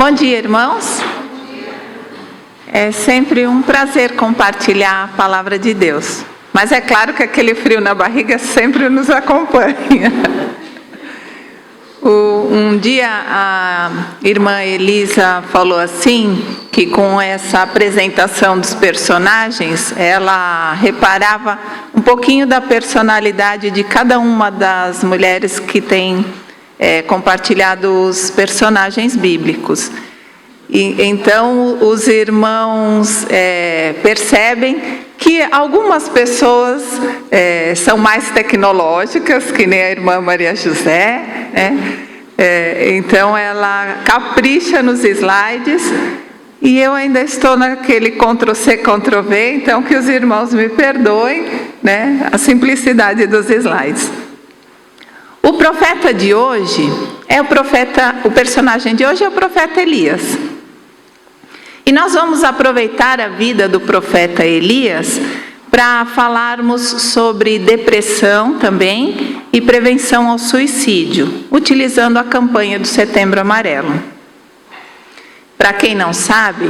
Bom dia, irmãos. É sempre um prazer compartilhar a palavra de Deus. Mas é claro que aquele frio na barriga sempre nos acompanha. Um dia a irmã Elisa falou assim, que com essa apresentação dos personagens, ela reparava um pouquinho da personalidade de cada uma das mulheres que tem compartilhado os personagens bíblicos. E então os irmãos percebem que algumas pessoas são mais tecnológicas, que nem a irmã Maria José, né? Então ela capricha nos slides, e eu ainda estou naquele Ctrl+C, Ctrl+V, então que os irmãos me perdoem, né? A simplicidade dos slides. O profeta de hoje o personagem de hoje é o profeta Elias. E nós vamos aproveitar a vida do profeta Elias para falarmos sobre depressão também e prevenção ao suicídio, utilizando a campanha do Setembro Amarelo. Para quem não sabe,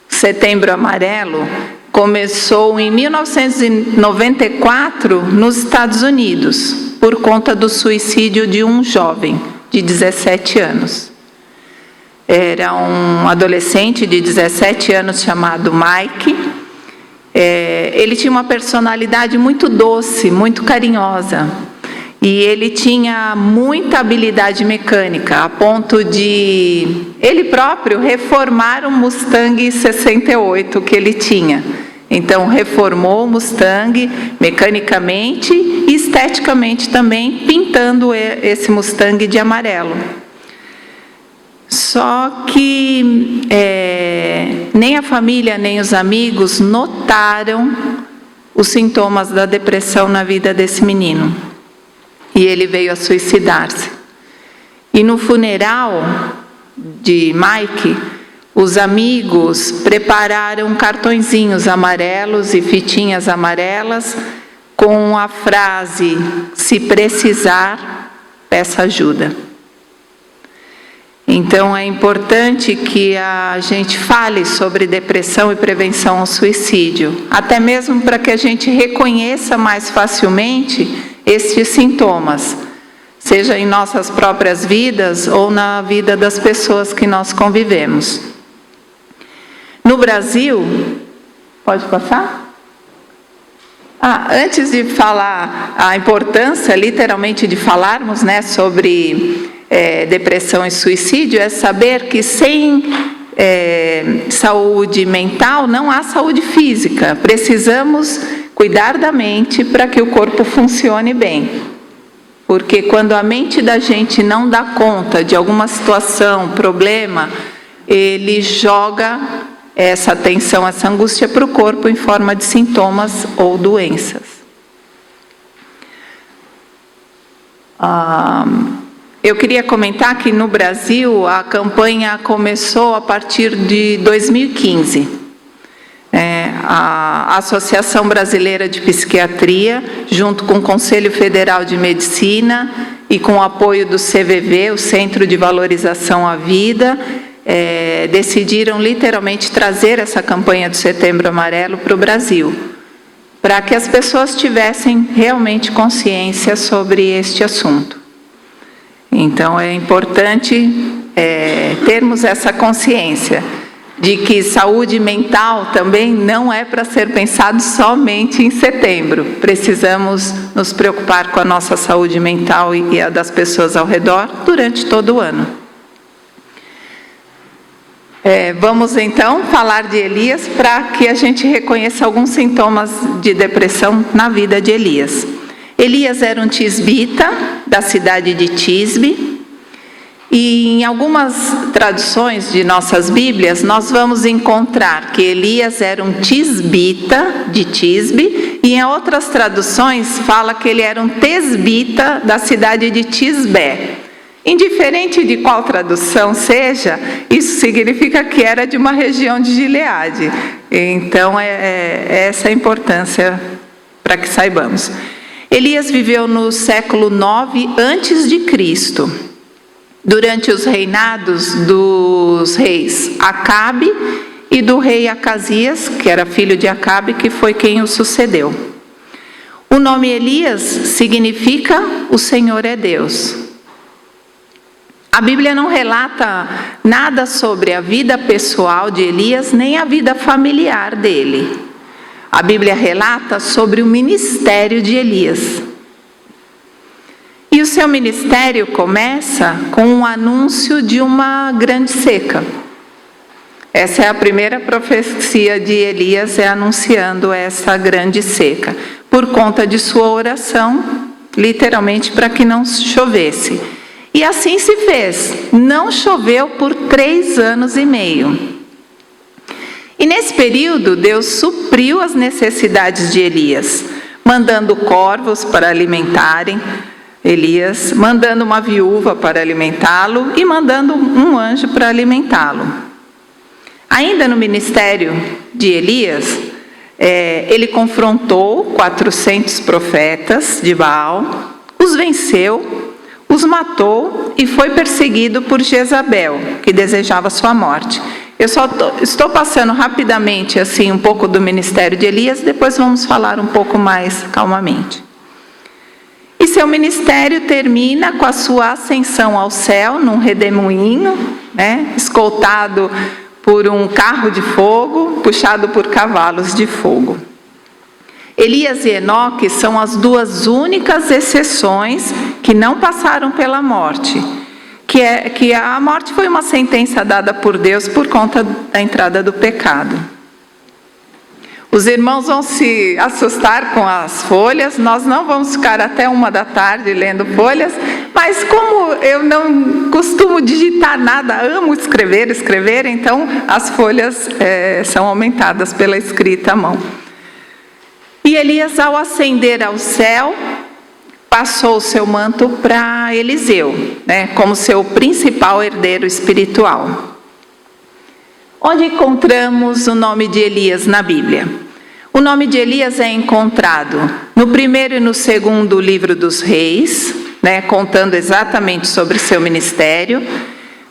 Setembro Amarelo começou em 1994 nos Estados Unidos, por conta do suicídio de um jovem de 17 anos. Era um adolescente de 17 anos chamado Mike. Ele tinha uma personalidade muito doce, muito carinhosa. E ele tinha muita habilidade mecânica, a ponto de ele próprio reformar um Mustang 68 que ele tinha. Então, reformou o Mustang mecanicamente e esteticamente também, pintando esse Mustang de amarelo. Só que nem a família, nem os amigos notaram os sintomas da depressão na vida desse menino. E ele veio a suicidar-se. E no funeral de Mike, os amigos prepararam cartõezinhos amarelos e fitinhas amarelas com a frase: se precisar, peça ajuda. Então é importante que a gente fale sobre depressão e prevenção ao suicídio, até mesmo para que a gente reconheça mais facilmente estes sintomas, seja em nossas próprias vidas ou na vida das pessoas que nós convivemos. No Brasil, pode passar? Antes de falar a importância, literalmente, de falarmos, né, sobre depressão e suicídio, é saber que sem saúde mental não há saúde física. Precisamos cuidar da mente para que o corpo funcione bem. Porque quando a mente da gente não dá conta de alguma situação, problema, ele joga essa tensão, essa angústia para o corpo em forma de sintomas ou doenças. Eu queria comentar que no Brasil a campanha começou a partir de 2015. A Associação Brasileira de Psiquiatria, junto com o Conselho Federal de Medicina e com o apoio do CVV, o Centro de Valorização à Vida, decidiram literalmente trazer essa campanha do Setembro Amarelo para o Brasil, para que as pessoas tivessem realmente consciência sobre este assunto. Então é importante termos essa consciência de que saúde mental também não é para ser pensado somente em setembro. Precisamos nos preocupar com a nossa saúde mental e a das pessoas ao redor durante todo o ano. Vamos então falar de Elias para que a gente reconheça alguns sintomas de depressão na vida de Elias. Elias era um tisbita da cidade de Tisbe, e em algumas traduções de nossas Bíblias nós vamos encontrar que Elias era um tisbita de Tisbe, e em outras traduções fala que ele era um tesbita da cidade de Tisbé. Indiferente de qual tradução seja, isso significa que era de uma região de Gileade. Então essa a importância para que saibamos. Elias viveu no século 9 antes de Cristo. durante os reinados dos reis Acabe e do rei Acasias, que era filho de Acabe, que foi quem o sucedeu. O nome Elias significa o Senhor é Deus. A Bíblia não relata nada sobre a vida pessoal de Elias, nem a vida familiar dele. A Bíblia relata sobre o ministério de Elias. E o seu ministério começa com um anúncio de uma grande seca. Essa é a primeira profecia de Elias, anunciando essa grande seca, por conta de sua oração, literalmente para que não chovesse. E assim se fez, não choveu por 3 anos e meio. E nesse período, Deus supriu as necessidades de Elias, mandando corvos para alimentarem Elias, mandando uma viúva para alimentá-lo e mandando um anjo para alimentá-lo. Ainda no ministério de Elias, ele confrontou 400 profetas de Baal, os venceu, os matou e foi perseguido por Jezabel, que desejava sua morte. Eu só estou passando rapidamente assim um pouco do ministério de Elias, depois vamos falar um pouco mais calmamente. E seu ministério termina com a sua ascensão ao céu num redemoinho, escoltado por um carro de fogo, puxado por cavalos de fogo. Elias e Enoque são as 2 únicas exceções que não passaram pela morte, que a morte foi uma sentença dada por Deus por conta da entrada do pecado. Os irmãos vão se assustar com as folhas, nós não vamos ficar até 1h lendo folhas, mas como eu não costumo digitar nada, amo escrever, então as folhas são aumentadas pela escrita à mão. E Elias, ao ascender ao céu, passou o seu manto para Eliseu, como seu principal herdeiro espiritual. Onde encontramos o nome de Elias na Bíblia? O nome de Elias é encontrado no 1º e no 2º livro dos reis, contando exatamente sobre seu ministério.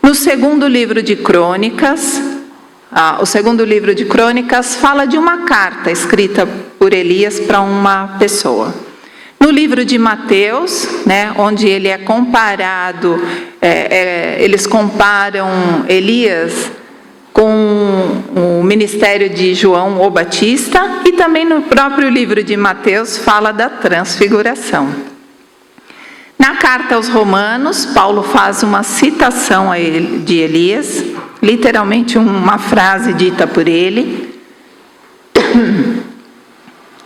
No 2º livro de Crônicas, o 2º livro de Crônicas fala de uma carta escrita por Elias para uma pessoa. No livro de Mateus, onde ele é comparado, eles comparam Elias com o ministério de João o Batista, e também no próprio livro de Mateus fala da transfiguração. Na carta aos Romanos, Paulo faz uma citação de Elias, literalmente uma frase dita por ele.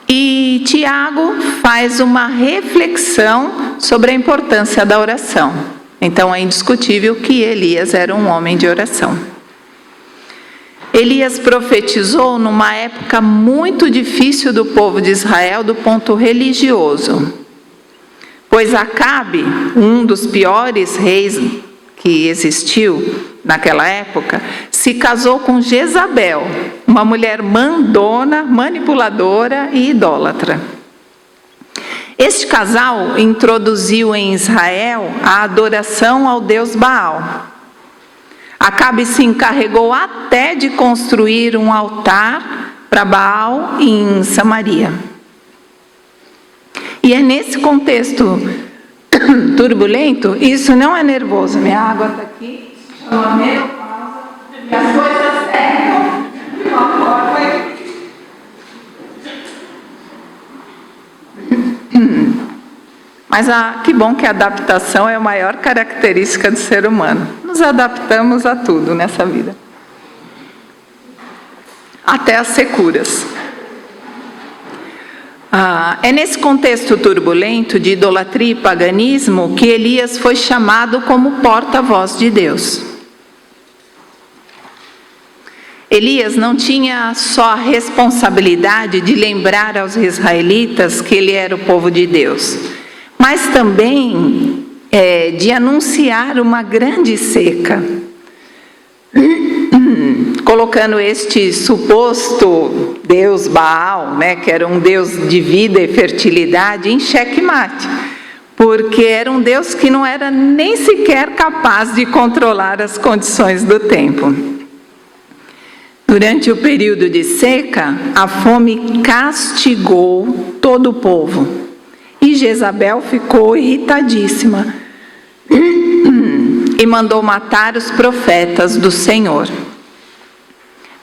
E Tiago faz uma reflexão sobre a importância da oração. Então é indiscutível que Elias era um homem de oração. Elias profetizou numa época muito difícil do povo de Israel do ponto religioso, pois Acabe, um dos piores reis que existiu naquela época, se casou com Jezabel, uma mulher mandona, manipuladora e idólatra. Este casal introduziu em Israel a adoração ao deus Baal. Acabe se encarregou até de construir um altar para Baal em Samaria. E é nesse contexto turbulento, isso não é nervoso, minha água está aqui, chama menopausa, e as coisas secam de uma forma. Mas que bom que a adaptação é a maior característica do ser humano. Nos adaptamos a tudo nessa vida. Até as securas. É nesse contexto turbulento de idolatria e paganismo que Elias foi chamado como porta-voz de Deus. Elias não tinha só a responsabilidade de lembrar aos israelitas que ele era o povo de Deus, mas também de anunciar uma grande seca, colocando este suposto deus Baal, que era um deus de vida e fertilidade, em xeque-mate, porque era um Deus que não era nem sequer capaz de controlar as condições do tempo. Durante o período de seca, a fome castigou todo o povo. E Jezabel ficou irritadíssima e mandou matar os profetas do Senhor.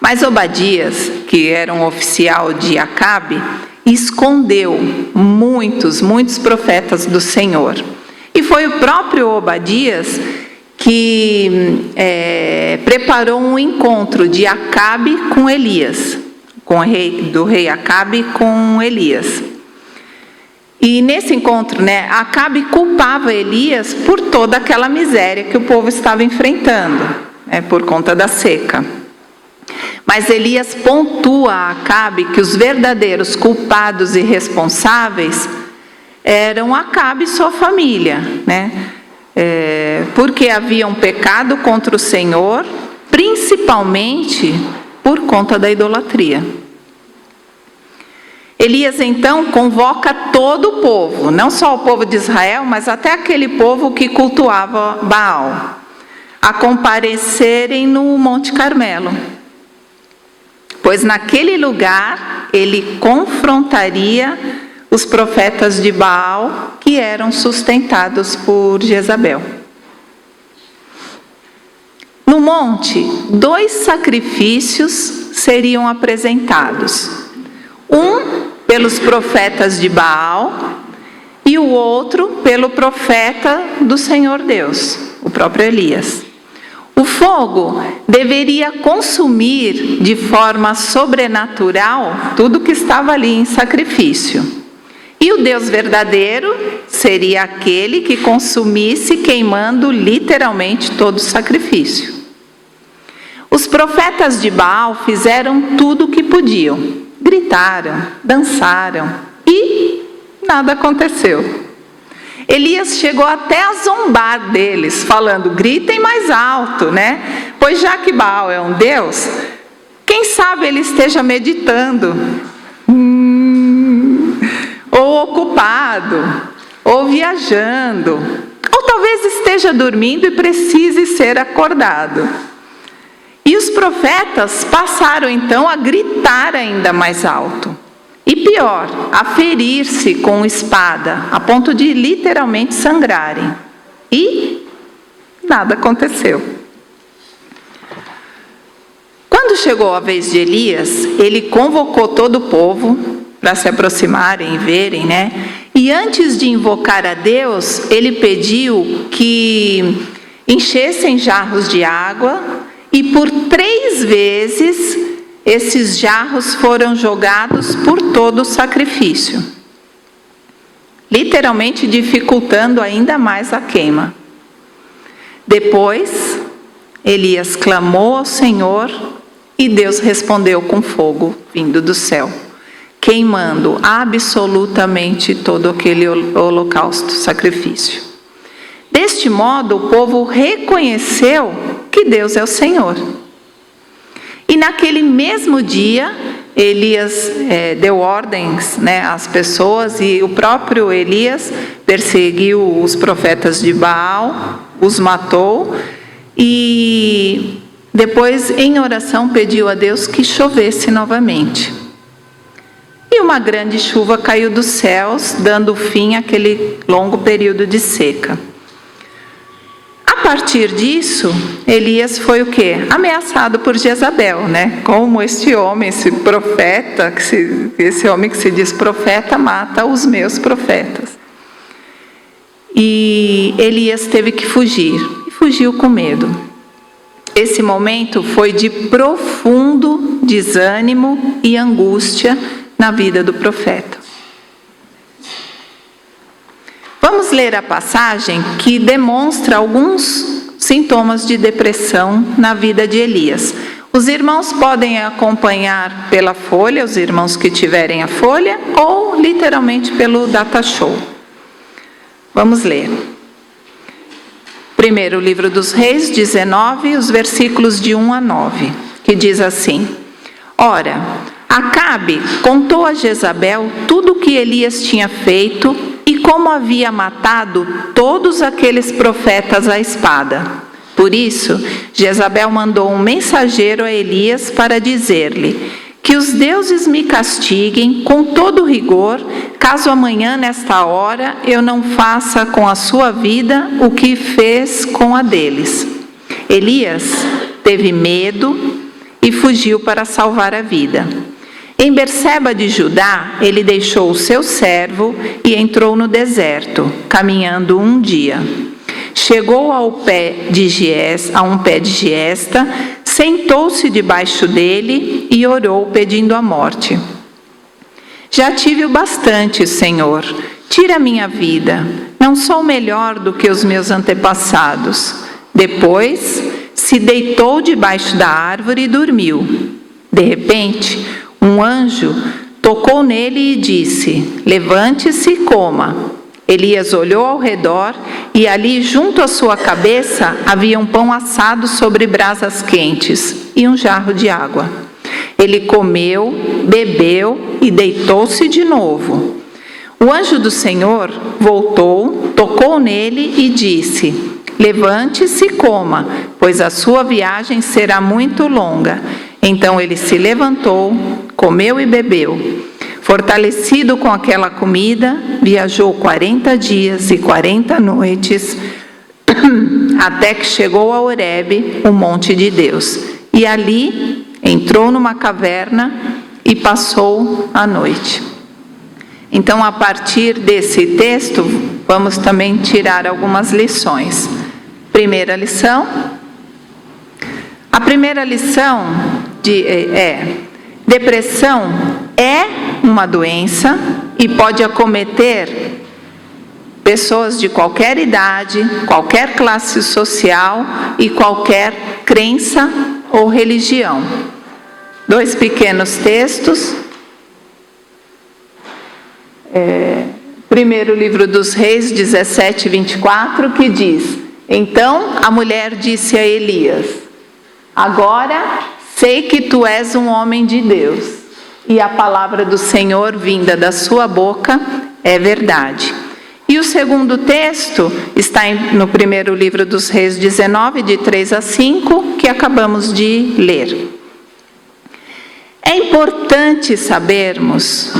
Mas Obadias, que era um oficial de Acabe, escondeu muitos profetas do Senhor. E foi o próprio Obadias que preparou um encontro de Acabe com Elias, do rei Acabe com Elias. E nesse encontro, Acabe culpava Elias por toda aquela miséria que o povo estava enfrentando, por conta da seca. Mas Elias pontua a Acabe que os verdadeiros culpados e responsáveis eram Acabe e sua família, porque haviam pecado contra o Senhor, principalmente por conta da idolatria. Elias então convoca todo o povo, não só o povo de Israel, mas até aquele povo que cultuava Baal, a comparecerem no Monte Carmelo. Pois naquele lugar ele confrontaria os profetas de Baal que eram sustentados por Jezabel. No monte, 2 sacrifícios seriam apresentados. Um pelos profetas de Baal e o outro pelo profeta do Senhor Deus, o próprio Elias. O fogo deveria consumir de forma sobrenatural tudo que estava ali em sacrifício. E o Deus verdadeiro seria aquele que consumisse queimando literalmente todo o sacrifício. Os profetas de Baal fizeram tudo o que podiam. Gritaram, dançaram e nada aconteceu. Elias chegou até a zombar deles, falando, gritem mais alto, Pois já que Baal é um Deus, quem sabe ele esteja meditando, ou ocupado, ou viajando, ou talvez esteja dormindo e precise ser acordado. E os profetas passaram então a gritar ainda mais alto. E pior, a ferir-se com espada, a ponto de literalmente sangrarem. E nada aconteceu. Quando chegou a vez de Elias, ele convocou todo o povo para se aproximarem e verem, E antes de invocar a Deus, ele pediu que enchessem jarros de água e por 3 vezes esses jarros foram jogados por todo o sacrifício, literalmente dificultando ainda mais a queima. Depois, Elias clamou ao Senhor e Deus respondeu com fogo vindo do céu, queimando absolutamente todo aquele holocausto, sacrifício. Deste modo, o povo reconheceu que Deus é o Senhor. E naquele mesmo dia, Elias deu ordens às pessoas e o próprio Elias perseguiu os profetas de Baal, os matou e depois, em oração, pediu a Deus que chovesse novamente. E uma grande chuva caiu dos céus, dando fim àquele longo período de seca. A partir disso, Elias foi o quê? Ameaçado por Jezabel, Como este homem, esse profeta, esse homem que se diz profeta, mata os meus profetas. E Elias teve que fugir, e fugiu com medo. Esse momento foi de profundo desânimo e angústia na vida do profeta. Vamos ler a passagem que demonstra alguns sintomas de depressão na vida de Elias. Os irmãos podem acompanhar pela folha, os irmãos que tiverem a folha, ou literalmente pelo data show. Vamos ler. Primeiro, livro dos Reis, 19, os versículos de 1 a 9, que diz assim: Ora, Acabe contou a Jezabel tudo o que Elias tinha feito e como havia matado todos aqueles profetas à espada. Por isso, Jezabel mandou um mensageiro a Elias para dizer-lhe: que os deuses me castiguem com todo rigor, caso amanhã, nesta hora, eu não faça com a sua vida o que fez com a deles. Elias teve medo e fugiu para salvar a vida. Em Berseba de Judá, ele deixou o seu servo e entrou no deserto, caminhando um dia. Chegou a um pé de giesta, sentou-se debaixo dele e orou, pedindo a morte. Já tive o bastante, Senhor. Tira minha vida. Não sou melhor do que os meus antepassados. Depois, se deitou debaixo da árvore e dormiu. De repente, um anjo tocou nele e disse: levante-se e coma. Elias olhou ao redor e ali, junto à sua cabeça, havia um pão assado sobre brasas quentes e um jarro de água. Ele comeu, bebeu e deitou-se de novo. O anjo do Senhor voltou, tocou nele e disse: levante-se e coma, pois a sua viagem será muito longa. Então ele se levantou, comeu e bebeu. Fortalecido com aquela comida, viajou 40 dias e 40 noites, até que chegou a Horebe, o monte de Deus. E ali entrou numa caverna e passou a noite. Então, a partir desse texto, vamos também tirar algumas lições. Primeira lição. A primeira lição é: depressão é uma doença e pode acometer pessoas de qualquer idade, qualquer classe social e qualquer crença ou religião. Dois pequenos textos. Primeiro livro dos Reis, 17:24, que diz: então a mulher disse a Elias: agora sei que tu és um homem de Deus, e a palavra do Senhor vinda da sua boca é verdade. E o segundo texto está no primeiro livro dos Reis 19, de 3 a 5, que acabamos de ler. É importante sabermos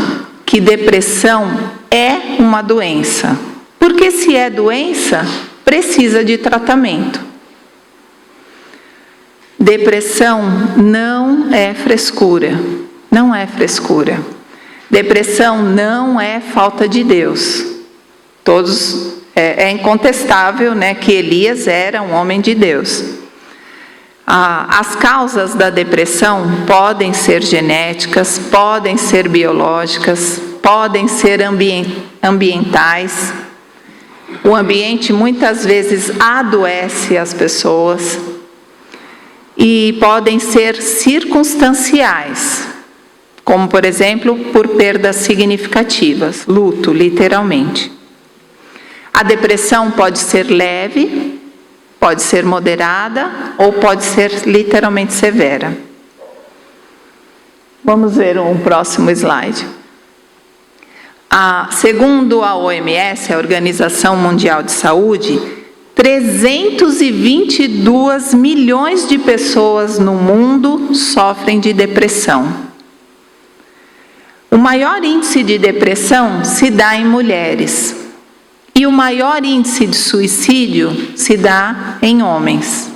que depressão é uma doença, porque se é doença, precisa de tratamento. Depressão não é frescura. Não é frescura. Depressão não é falta de Deus. É incontestável, né, que Elias era um homem de Deus. As causas da depressão podem ser genéticas, podem ser biológicas, podem ser ambientais. O ambiente muitas vezes adoece as pessoas e podem ser circunstanciais, como, por exemplo, por perdas significativas, luto, literalmente. A depressão pode ser leve, pode ser moderada ou pode ser literalmente severa. Vamos ver um próximo slide. Segundo a OMS, a Organização Mundial de Saúde, 322 milhões de pessoas no mundo sofrem de depressão. O maior índice de depressão se dá em mulheres e o maior índice de suicídio se dá em homens.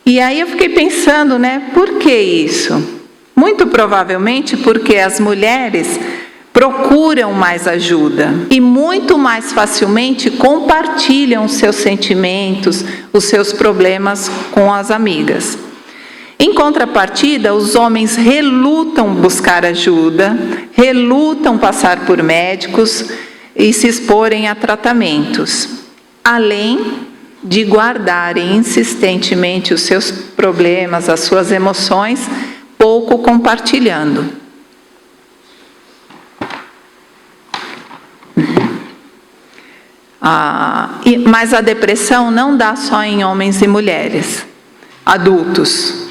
E aí eu fiquei pensando, né, por que isso? Muito provavelmente porque as mulheres procuram mais ajuda e muito mais facilmente compartilham os seus sentimentos, os seus problemas com as amigas. Em contrapartida, os homens relutam buscar ajuda, relutam passar por médicos e se exporem a tratamentos, além de guardarem insistentemente os seus problemas, as suas emoções, pouco compartilhando. Mas a depressão não dá só em homens e mulheres, adultos.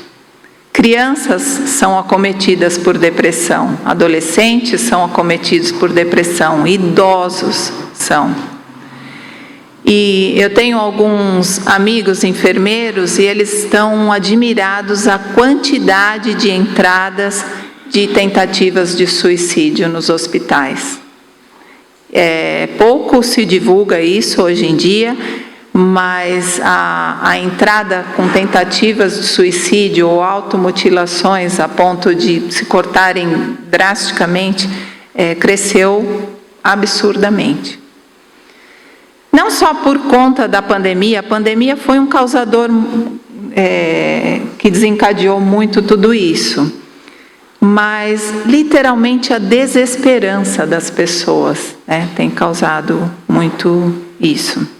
crianças são acometidas por depressão, adolescentes são acometidos por depressão, idosos são. E eu tenho alguns amigos enfermeiros e eles estão admirados à quantidade de entradas de tentativas de suicídio nos hospitais. Pouco se divulga isso hoje em dia, mas a entrada com tentativas de suicídio ou automutilações a ponto de se cortarem drasticamente cresceu absurdamente. Não só por conta da pandemia, a pandemia foi um causador que desencadeou muito tudo isso, mas literalmente a desesperança das pessoas tem causado muito isso.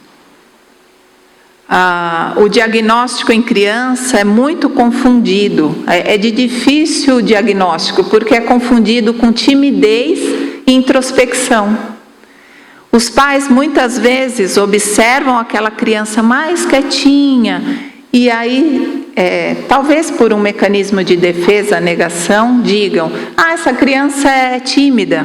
O diagnóstico em criança é muito confundido, é de difícil diagnóstico, porque é confundido com timidez e introspecção. Os pais muitas vezes observam aquela criança mais quietinha e aí, talvez por um mecanismo de defesa, negação, digam: essa criança é tímida,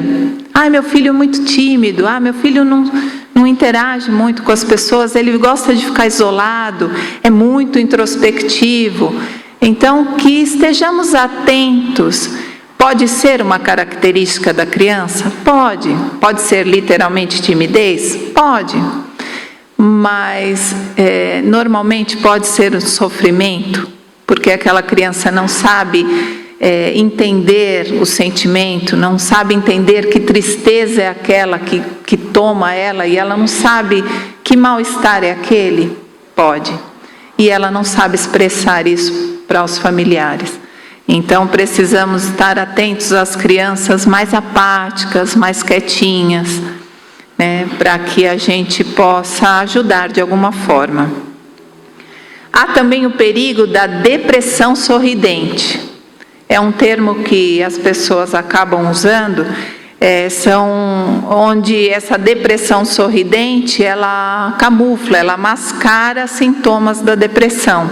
meu filho é muito tímido, meu filho não interage muito com as pessoas, ele gosta de ficar isolado, é muito introspectivo. Então, que estejamos atentos. Pode ser uma característica da criança? Pode. Pode ser literalmente timidez? Pode. Mas, normalmente pode ser um sofrimento, porque aquela criança não sabe entender o sentimento, não sabe entender que tristeza é aquela que toma ela, e ela não sabe que mal-estar é aquele? Pode. E ela não sabe expressar isso para os familiares. Então, precisamos estar atentos às crianças mais apáticas, mais quietinhas, para que a gente possa ajudar de alguma forma. Há também o perigo da depressão sorridente. É um termo que as pessoas acabam usando, onde essa depressão sorridente, ela camufla, ela mascara sintomas da depressão.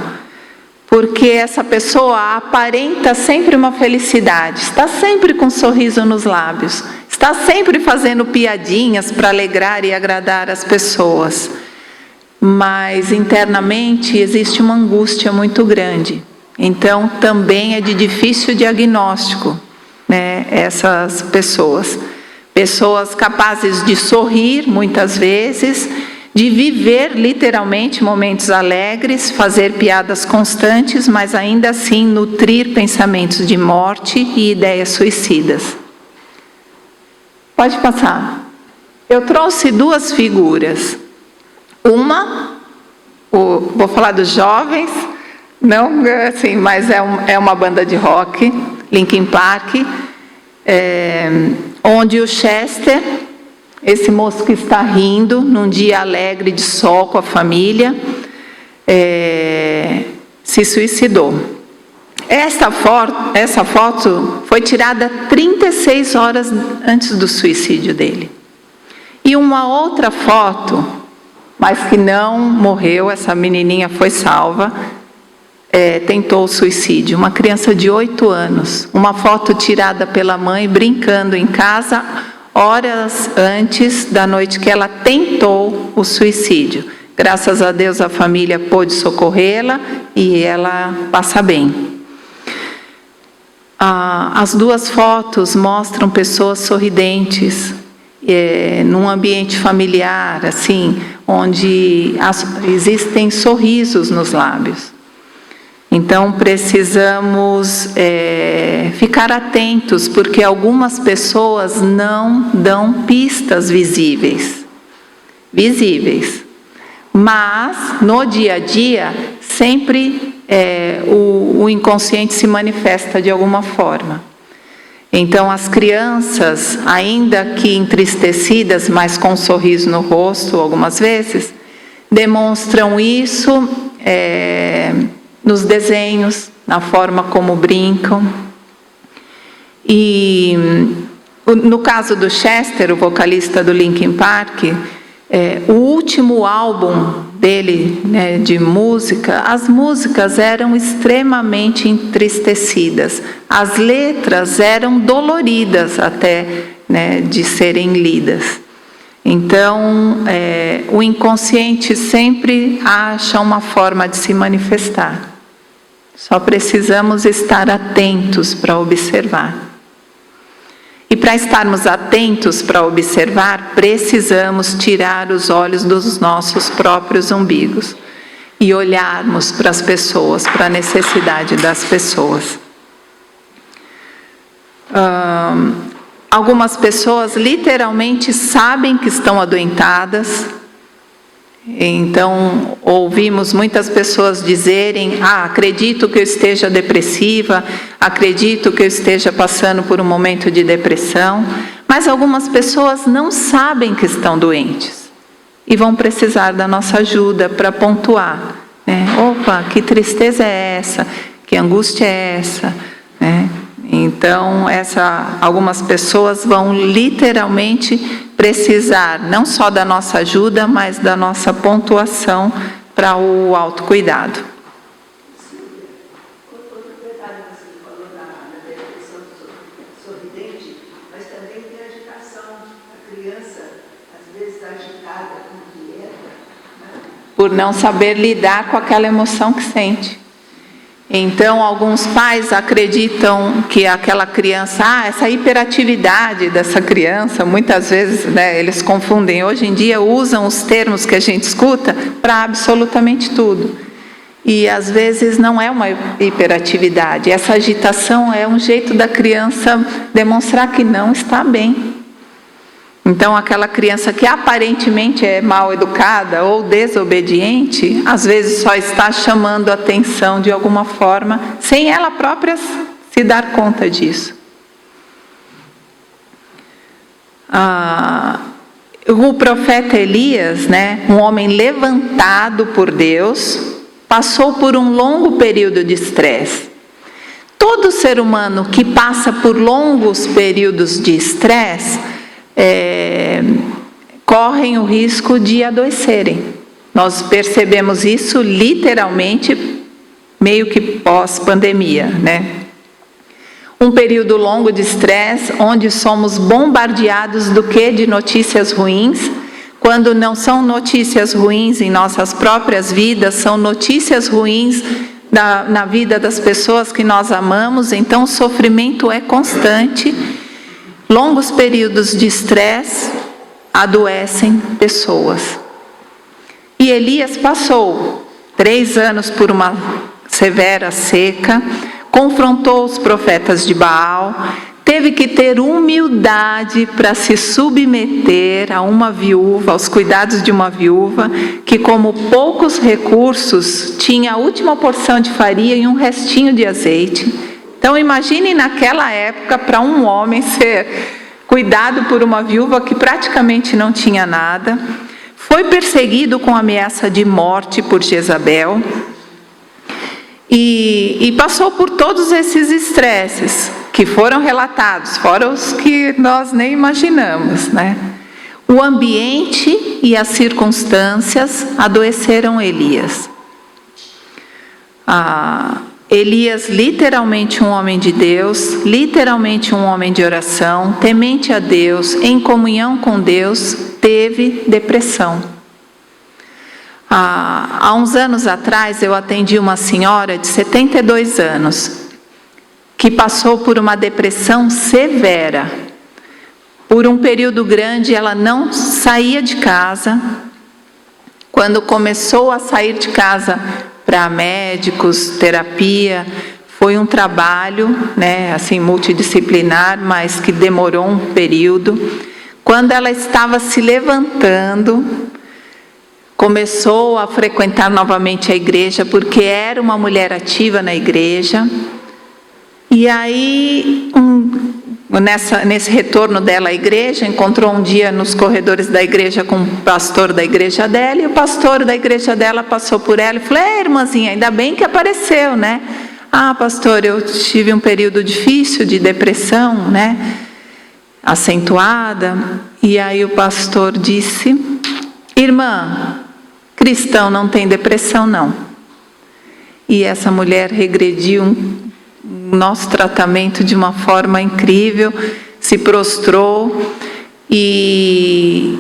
Porque essa pessoa aparenta sempre uma felicidade, está sempre com um sorriso nos lábios, está sempre fazendo piadinhas para alegrar e agradar as pessoas. Mas internamente existe uma angústia muito grande. Então também é de difícil diagnóstico, essas pessoas. Pessoas capazes de sorrir muitas vezes, de viver literalmente momentos alegres, fazer piadas constantes, mas ainda assim nutrir pensamentos de morte e ideias suicidas. Pode passar. Eu trouxe duas figuras. Uma, vou falar dos jovens, não assim, mas é uma banda de rock, Linkin Park, onde o Chester, esse moço que está rindo, num dia alegre de sol com a família, se suicidou. Essa foto foi tirada 36 horas antes do suicídio dele. E uma outra foto, mas que não morreu, essa menininha foi salva, tentou o suicídio, uma criança de 8 anos. Uma foto tirada pela mãe brincando em casa, horas antes da noite que ela tentou o suicídio. Graças a Deus a família pôde socorrê-la e ela passa bem. As duas fotos mostram pessoas sorridentes, num ambiente familiar, assim, onde existem sorrisos nos lábios. Então, precisamos ficar atentos, porque algumas pessoas não dão pistas visíveis. Mas, no dia a dia, sempre o inconsciente se manifesta de alguma forma. Então, as crianças, ainda que entristecidas, mas com um sorriso no rosto, algumas vezes, demonstram isso nos desenhos, na forma como brincam. E no caso do Chester, o vocalista do Linkin Park, O último álbum dele, né, de música, as músicas eram extremamente entristecidas, as letras eram doloridas até, né, de serem lidas. Então, o inconsciente sempre acha uma forma de se manifestar. Só precisamos estar atentos para observar. E para estarmos atentos para observar, precisamos tirar os olhos dos nossos próprios umbigos e olharmos para as pessoas, para a necessidade das pessoas. Algumas pessoas literalmente sabem que estão adoentadas. Então, ouvimos muitas pessoas dizerem: acredito que eu esteja depressiva, acredito que eu esteja passando por um momento de depressão. Mas algumas pessoas não sabem que estão doentes e vão precisar da nossa ajuda para pontuar, né? Opa, que tristeza é essa? Que angústia é essa? Né? Então, algumas pessoas vão literalmente precisar não só da nossa ajuda, mas da nossa pontuação para o autocuidado. Outro detalhe que você falou na depressão sorridente, mas também tem a agitação. A criança, às vezes, agitada, inquieta, né? Por não saber lidar com aquela emoção que sente. Então, alguns pais acreditam que aquela criança, essa hiperatividade dessa criança, muitas vezes, né, eles confundem. Hoje em dia usam os termos que a gente escuta para absolutamente tudo. E às vezes não é uma hiperatividade. Essa agitação é um jeito da criança demonstrar que não está bem. Então, aquela criança que aparentemente é mal educada ou desobediente, às vezes só está chamando a atenção de alguma forma, sem ela própria se dar conta disso. O profeta Elias, né, um homem levantado por Deus, passou por um longo período de estresse. Todo ser humano que passa por longos períodos de estresse, correm o risco de adoecerem. Nós percebemos isso literalmente, meio que pós-pandemia, né? Um período longo de estresse, onde somos bombardeados do que? De notícias ruins. Quando não são notícias ruins em nossas próprias vidas, são notícias ruins na vida das pessoas que nós amamos, então o sofrimento é constante. Longos períodos de estresse adoecem pessoas. E Elias passou 3 anos por uma severa seca, confrontou os profetas de Baal, teve que ter humildade para se submeter a uma viúva, aos cuidados de uma viúva, que como poucos recursos, tinha a última porção de farinha e um restinho de azeite. Então, imagine naquela época, para um homem ser cuidado por uma viúva que praticamente não tinha nada. Foi perseguido com ameaça de morte por Jezabel. E passou por todos esses estresses que foram relatados, fora os que nós nem imaginamos, né? O ambiente e as circunstâncias adoeceram Elias. Elias, literalmente um homem de Deus, literalmente um homem de oração, temente a Deus, em comunhão com Deus, teve depressão. Há uns anos atrás, eu atendi uma senhora de 72 anos, que passou por uma depressão severa. Por um período grande, ela não saía de casa. Quando começou a sair de casa para médicos, terapia, foi um trabalho, né, assim, multidisciplinar, mas que demorou um período. Quando ela estava se levantando, começou a frequentar novamente a igreja, porque era uma mulher ativa na igreja. E aí, nesse retorno dela à igreja, encontrou um dia nos corredores da igreja com o pastor da igreja dela, e o pastor da igreja dela passou por ela e falou: irmãzinha, ainda bem que apareceu, né? Pastor, eu tive um período difícil de depressão, né? Acentuada. E aí o pastor disse: irmã, cristão não tem depressão, não. E essa mulher regrediu o nosso tratamento de uma forma incrível, se prostrou e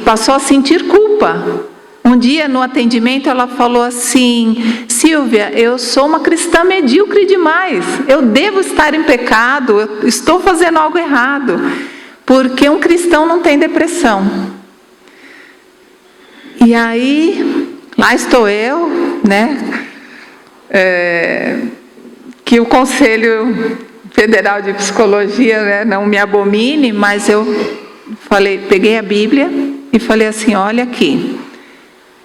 passou a sentir culpa. Um dia no atendimento ela falou assim: Silvia, eu sou uma cristã medíocre demais, eu devo estar em pecado, eu estou fazendo algo errado, porque um cristão não tem depressão. E aí, lá estou eu, né, que o Conselho Federal de Psicologia, né, não me abomine, mas eu peguei a Bíblia e falei assim: olha aqui,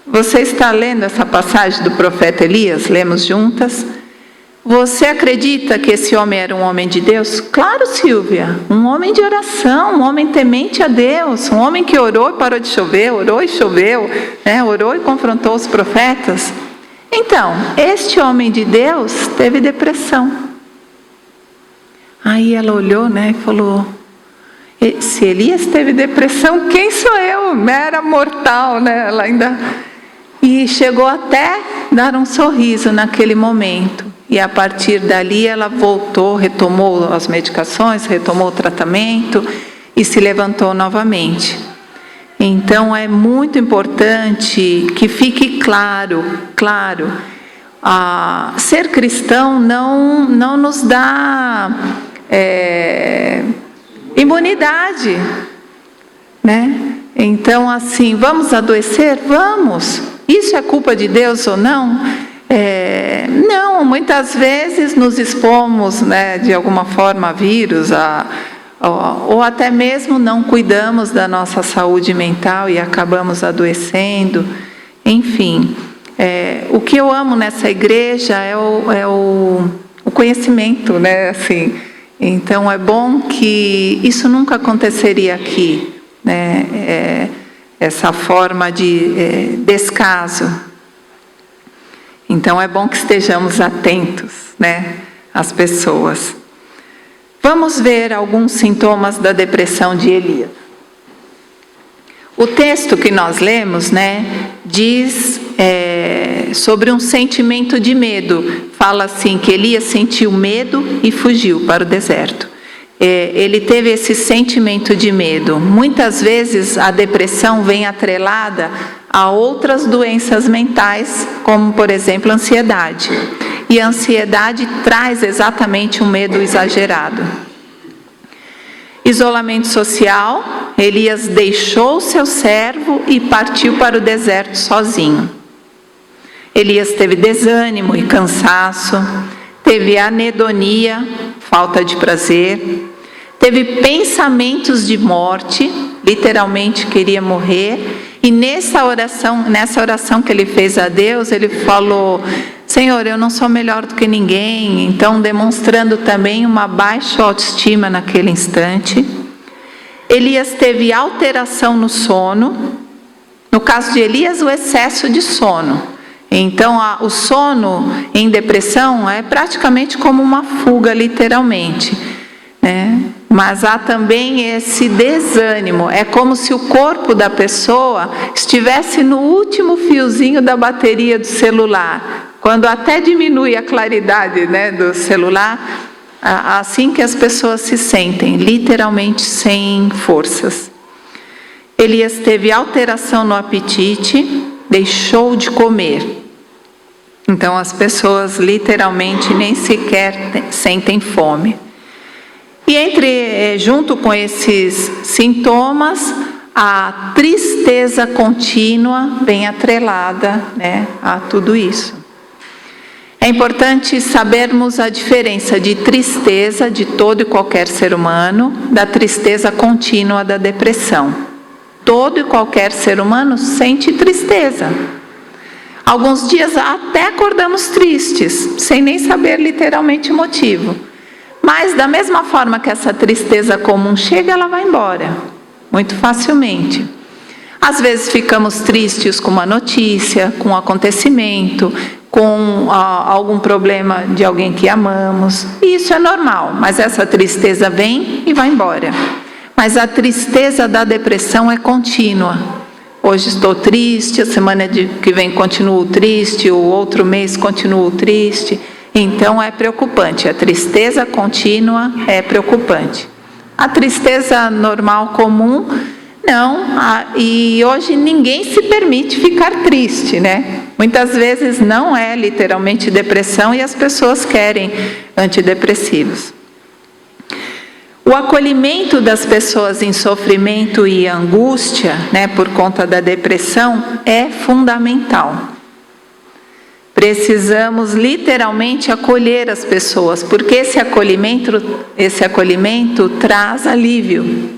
você está lendo essa passagem do profeta Elias? Lemos juntas. Você acredita que esse homem era um homem de Deus? Claro, Silvia, um homem de oração, um homem temente a Deus, um homem que orou e parou de chover, orou e choveu, né? Orou e confrontou os profetas. Então, este homem de Deus teve depressão. Aí ela olhou, né, e falou: se Elias teve depressão, quem sou eu? Mera mortal, né? Ela ainda... E chegou até dar um sorriso naquele momento. E a partir dali ela voltou, retomou as medicações, retomou o tratamento e se levantou novamente. Então é muito importante que fique claro, ser cristão não nos dá imunidade, né? Então, assim, vamos adoecer? Vamos. Isso é culpa de Deus ou não? Não, muitas vezes nos expomos, né, de alguma forma a vírus, ou até mesmo não cuidamos da nossa saúde mental e acabamos adoecendo. Enfim, o que eu amo nessa igreja é o conhecimento, né? Assim, então é bom que isso nunca aconteceria aqui, né? Essa forma de descaso. Então é bom que estejamos atentos, né, às pessoas. Vamos ver alguns sintomas da depressão de Elias. O texto que nós lemos, né, diz sobre um sentimento de medo. Fala assim que Elias sentiu medo e fugiu para o deserto. Ele teve esse sentimento de medo. Muitas vezes a depressão vem atrelada a outras doenças mentais, como por exemplo a ansiedade. E a ansiedade traz exatamente um medo exagerado. Isolamento social. Elias deixou seu servo e partiu para o deserto sozinho. Elias teve desânimo e cansaço, teve anedonia, falta de prazer, teve pensamentos de morte, literalmente queria morrer, e nessa oração que ele fez a Deus, ele falou: Senhor, eu não sou melhor do que ninguém, então demonstrando também uma baixa autoestima naquele instante. Elias teve alteração no sono, no caso de Elias, o excesso de sono. Então, o sono em depressão é praticamente como uma fuga, literalmente, né? Mas há também esse desânimo, é como se o corpo da pessoa estivesse no último fiozinho da bateria do celular. Quando até diminui a claridade, né, do celular, assim que as pessoas se sentem, literalmente sem forças. Elias teve alteração no apetite, deixou de comer. Então as pessoas literalmente nem sequer sentem fome. E junto com esses sintomas, a tristeza contínua vem atrelada, né, a tudo isso. É importante sabermos a diferença de tristeza de todo e qualquer ser humano, da tristeza contínua da depressão. Todo e qualquer ser humano sente tristeza. Alguns dias até acordamos tristes, sem nem saber literalmente o motivo. Mas da mesma forma que essa tristeza comum chega, ela vai embora, muito facilmente. Às vezes ficamos tristes com uma notícia, com um acontecimento, com algum problema de alguém que amamos. Isso é normal, mas essa tristeza vem e vai embora. Mas a tristeza da depressão é contínua. Hoje estou triste, a semana que vem continuo triste, o outro mês continuo triste. Então é preocupante, a tristeza contínua é preocupante. A tristeza normal, comum, não. E hoje ninguém se permite ficar triste, né? Muitas vezes não é literalmente depressão e as pessoas querem antidepressivos. O acolhimento das pessoas em sofrimento e angústia, né, por conta da depressão, é fundamental. Precisamos literalmente acolher as pessoas, porque esse acolhimento traz alívio.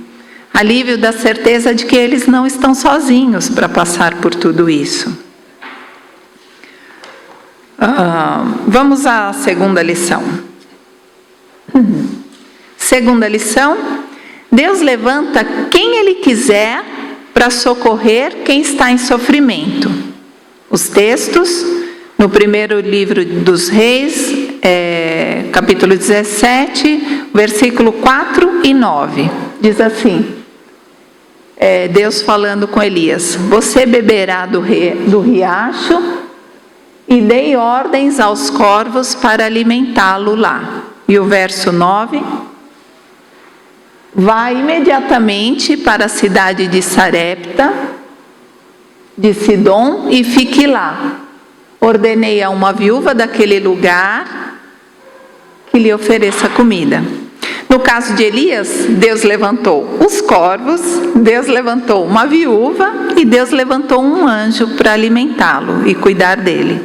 Alívio da certeza de que eles não estão sozinhos para passar por tudo isso. Vamos à segunda lição. Segunda lição: Deus levanta quem Ele quiser para socorrer quem está em sofrimento. Os textos, no primeiro livro dos Reis, capítulo 17, versículo 4 e 9. Diz assim, Deus falando com Elias: você beberá do riacho e dei ordens aos corvos para alimentá-lo lá. E o verso 9... vai imediatamente para a cidade de Sarepta, de Sidom, e fique lá. Ordenei a uma viúva daquele lugar que lhe ofereça comida. No caso de Elias, Deus levantou os corvos, Deus levantou uma viúva e Deus levantou um anjo para alimentá-lo e cuidar dele.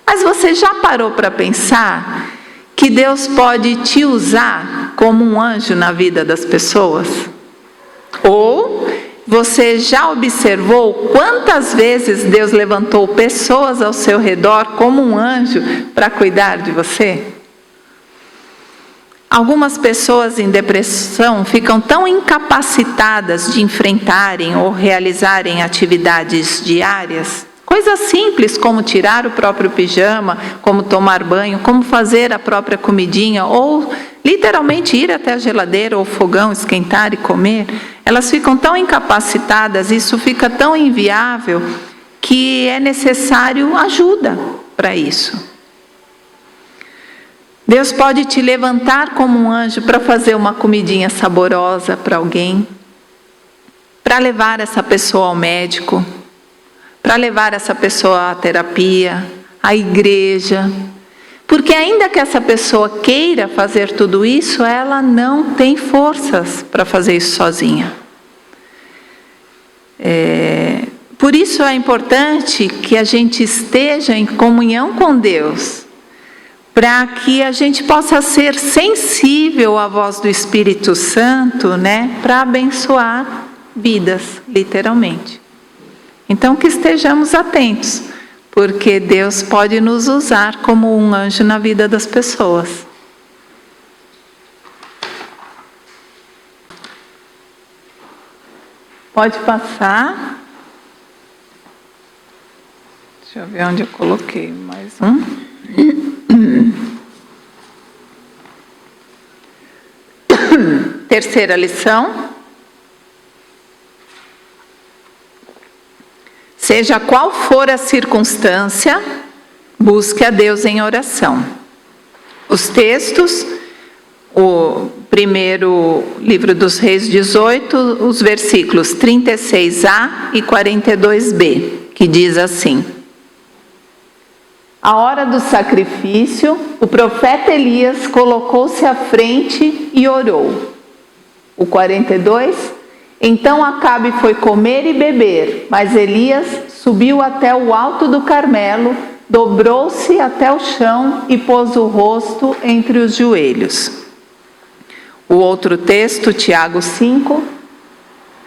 Mas você já parou para pensar que Deus pode te usar como um anjo na vida das pessoas? Ou você já observou quantas vezes Deus levantou pessoas ao seu redor como um anjo para cuidar de você? Algumas pessoas em depressão ficam tão incapacitadas de enfrentarem ou realizarem atividades diárias, coisas simples como tirar o próprio pijama, como tomar banho, como fazer a própria comidinha, ou literalmente ir até a geladeira ou fogão, esquentar e comer. Elas ficam tão incapacitadas, isso fica tão inviável, que é necessário ajuda para isso. Deus pode te levantar como um anjo para fazer uma comidinha saborosa para alguém, para levar essa pessoa ao médico, para levar essa pessoa à terapia, à igreja. Porque ainda que essa pessoa queira fazer tudo isso, ela não tem forças para fazer isso sozinha. Por isso é importante que a gente esteja em comunhão com Deus, para que a gente possa ser sensível à voz do Espírito Santo, né, para abençoar vidas, literalmente. Então que estejamos atentos, porque Deus pode nos usar como um anjo na vida das pessoas. Pode passar. Deixa eu ver onde eu coloquei mais um. Terceira lição. Seja qual for a circunstância, busque a Deus em oração. Os textos, o primeiro livro dos Reis 18, os versículos 36a e 42b, que diz assim: à hora do sacrifício, o profeta Elias colocou-se à frente e orou. O 42, então Acabe foi comer e beber, mas Elias subiu até o alto do Carmelo, dobrou-se até o chão e pôs o rosto entre os joelhos. O outro texto, Tiago 5,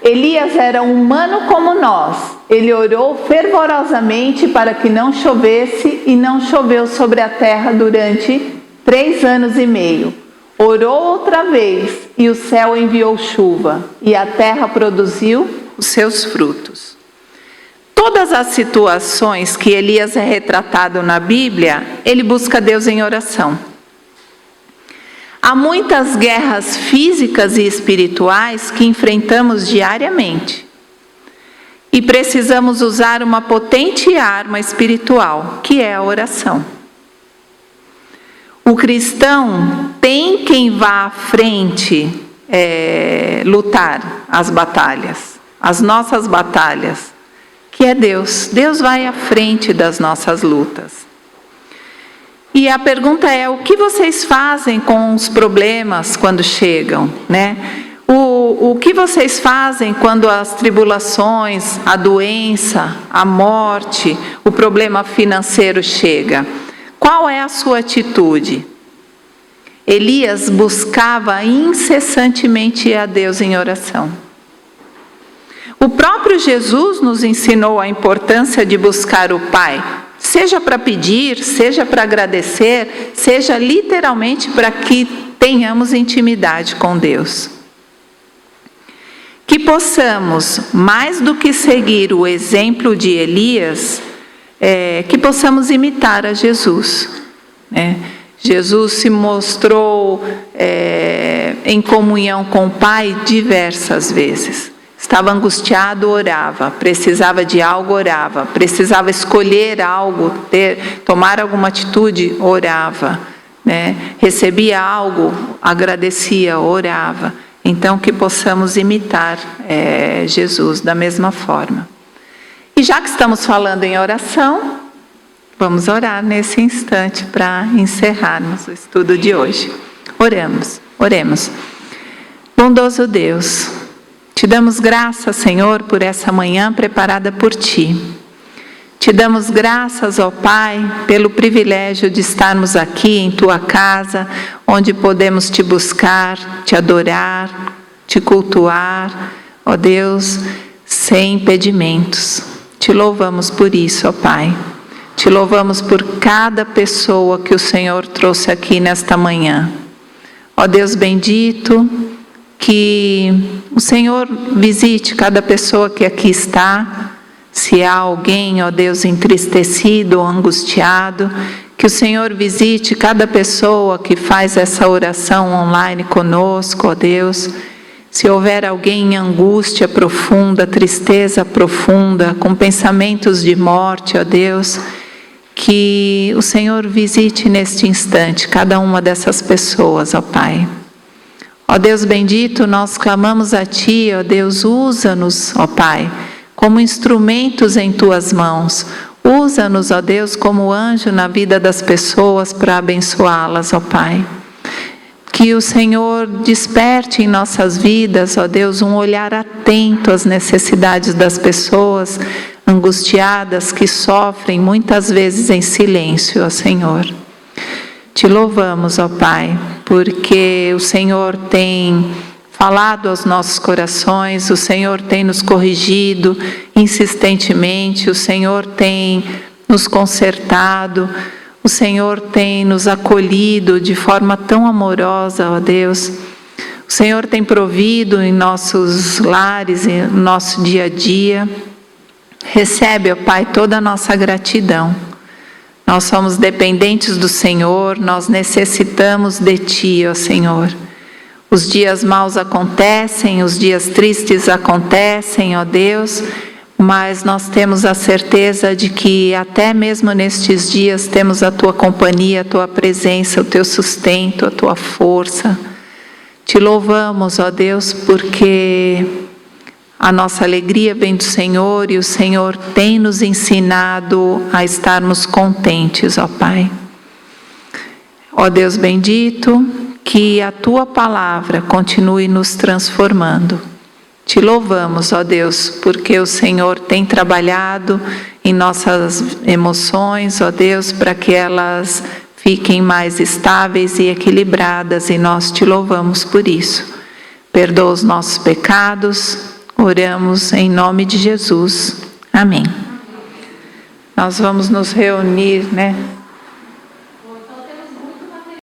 Elias era humano como nós. Ele orou fervorosamente para que não chovesse e não choveu sobre a terra durante 3 anos e meio. Orou outra vez e o céu enviou chuva e a terra produziu os seus frutos. Todas as situações que Elias é retratado na Bíblia, ele busca Deus em oração. Há muitas guerras físicas e espirituais que enfrentamos diariamente. E precisamos usar uma potente arma espiritual, que é a oração. O cristão tem quem vá à frente lutar as batalhas, as nossas batalhas, que é Deus. Deus vai à frente das nossas lutas. E a pergunta é: o que vocês fazem com os problemas quando chegam, né? O que vocês fazem quando as tribulações, a doença, a morte, o problema financeiro chega? Qual é a sua atitude? Elias buscava incessantemente a Deus em oração. O próprio Jesus nos ensinou a importância de buscar o Pai, seja para pedir, seja para agradecer, seja literalmente para que tenhamos intimidade com Deus. Que possamos, mais do que seguir o exemplo de Elias, que possamos imitar a Jesus. Jesus se mostrou em comunhão com o Pai diversas vezes. Estava angustiado, orava. Precisava de algo, orava. Precisava escolher algo, tomar alguma atitude, orava. Recebia algo, agradecia, orava. Então, que possamos imitar Jesus da mesma forma. E já que estamos falando em oração, vamos orar nesse instante para encerrarmos o estudo de hoje. Oremos. Bondoso Deus, te damos graças, Senhor, por essa manhã preparada por Ti. Te damos graças, ó Pai, pelo privilégio de estarmos aqui em Tua casa, onde podemos Te buscar, Te adorar, Te cultuar, ó Deus, sem impedimentos. Te louvamos por isso, ó Pai. Te louvamos por cada pessoa que o Senhor trouxe aqui nesta manhã. Ó Deus bendito, que o Senhor visite cada pessoa que aqui está. Se há alguém, ó Deus, entristecido ou angustiado, que o Senhor visite cada pessoa que faz essa oração online conosco, ó Deus. Se houver alguém em angústia profunda, tristeza profunda, com pensamentos de morte, ó Deus, que o Senhor visite neste instante cada uma dessas pessoas, ó Pai. Ó Deus bendito, nós clamamos a Ti, ó Deus, usa-nos, ó Pai, como instrumentos em Tuas mãos. Usa-nos, ó Deus, como anjo na vida das pessoas para abençoá-las, ó Pai. Que o Senhor desperte em nossas vidas, ó Deus, um olhar atento às necessidades das pessoas angustiadas que sofrem muitas vezes em silêncio, ó Senhor. Te louvamos, ó Pai, porque o Senhor tem falado aos nossos corações, o Senhor tem nos corrigido insistentemente, o Senhor tem nos consertado, o Senhor tem nos acolhido de forma tão amorosa, ó Deus. O Senhor tem provido em nossos lares, em nosso dia a dia. Recebe, ó Pai, toda a nossa gratidão. Nós somos dependentes do Senhor, nós necessitamos de Ti, ó Senhor. Os dias maus acontecem, os dias tristes acontecem, ó Deus, mas nós temos a certeza de que até mesmo nestes dias temos a Tua companhia, a Tua presença, o Teu sustento, a Tua força. Te louvamos, ó Deus, porque a nossa alegria vem do Senhor e o Senhor tem nos ensinado a estarmos contentes, ó Pai. Ó Deus bendito, que a Tua palavra continue nos transformando. Te louvamos, ó Deus, porque o Senhor tem trabalhado em nossas emoções, ó Deus, para que elas fiquem mais estáveis e equilibradas, e nós Te louvamos por isso. Perdoa os nossos pecados, oramos em nome de Jesus. Amém. Nós vamos nos reunir,